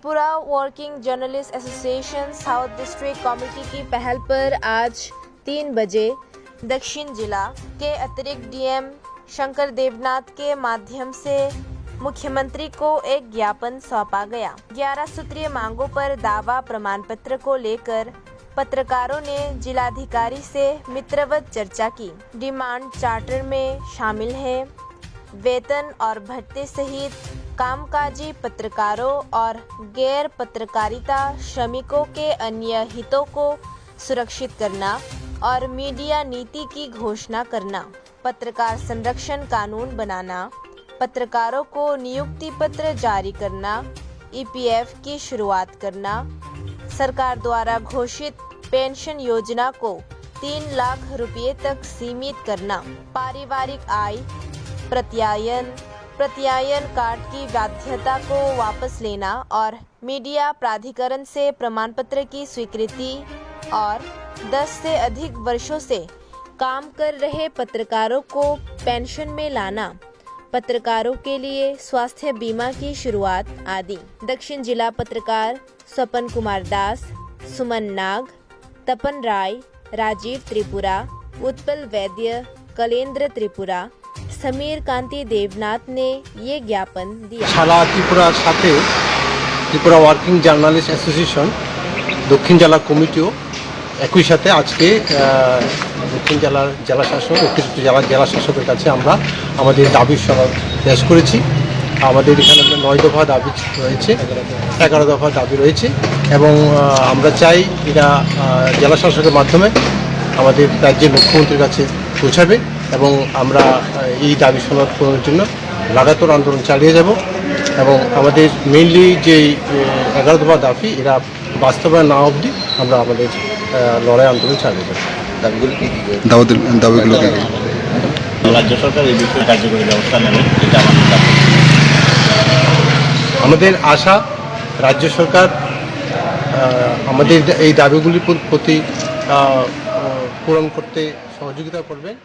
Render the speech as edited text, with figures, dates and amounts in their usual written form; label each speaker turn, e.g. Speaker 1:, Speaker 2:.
Speaker 1: Tripura working journalist association south district committee की पहल पर आज 3 बजे दक्षिण जिला के अतिरिक्त डीएम शंकर देवनाथ के माध्यम से मुख्यमंत्री को एक ज्ञापन सौंपा गया। 11 सूत्रीय मांगों पर दावा प्रमाण पत्र को लेकर पत्रकारों ने जिलाधिकारी से मित्रवत चर्चा की। डिमांड चार्टर में शामिल है वेतन और भत्ते सहित कामकाजी पत्रकारों और गैर पत्रकारिता श्रमिकों के अन्य हितों को सुरक्षित करना और मीडिया नीति की घोषणा करना, पत्रकार संरक्षण कानून बनाना, पत्रकारों को नियुक्ति पत्र जारी करना, ईपीएफ की शुरुआत करना, सरकार द्वारा घोषित पेंशन योजना को 3 लाख रुपए तक सीमित करना, पारिवारिक आय प्रत्यायन कार्ड की बाध्यता को वापस लेना और मीडिया प्राधिकरण से प्रमाण पत्र की स्वीकृति और 10 से अधिक वर्षों से काम कर रहे पत्रकारों को पेंशन में लाना, पत्रकारों के लिए स्वास्थ्य बीमा की शुरुआत आदि। दक्षिण जिला पत्रकार स्वपन कुमार दास, सुमन नाग, तपन राय, राजीव त्रिपुरा, उत्पल वैद्य, कलेंद्र त्रिपुरा, समीर कांति देवनाथ ने ये ज्ञापन दिया।
Speaker 2: सारा त्रिपुरार साथे त्रिपुरा वर्किंग জার্নালিস্ট অ্যাসোসিয়েশন দক্ষিণ জেলা কমিটিও একই সাথে আজকে দক্ষিণ জেলার জেলাশাসক অতিরিক্ত জেলাশাসকের কাছে আমরা আমাদের দাবি সনদ পেশ করেছি। আমাদের এখানে 9 দফা দাবি রয়েছে, 11 দফা দাবি রয়েছে এবং আমরা চাই এটা জেলাশাসকের মাধ্যমে আমাদের রাজ্যের মুখ্যমন্ত্রীর কাছে পৌঁছাবে এবং আমরা এই দাবি সনদ পূরণের জন্য লাগাতার আন্দোলন চালিয়ে যাব এবং আমাদের মেইনলি যে 11 দফা দাবি এরা বাস্তবায়ন না অবধি আমরা আমাদের লড়াই আন্দোলন চালিয়ে যাব। দাবিগুলো কি দাবিগুলো
Speaker 3: রাজ্য সরকার এই বিষয়ে কার্যকরী ব্যবস্থা নেবে, এটা আমাদের দাবি।
Speaker 2: আমাদের আশা রাজ্য সরকার আমাদের এই দাবিগুলির প্রতি পূরণ করতে সহযোগিতা করবেন।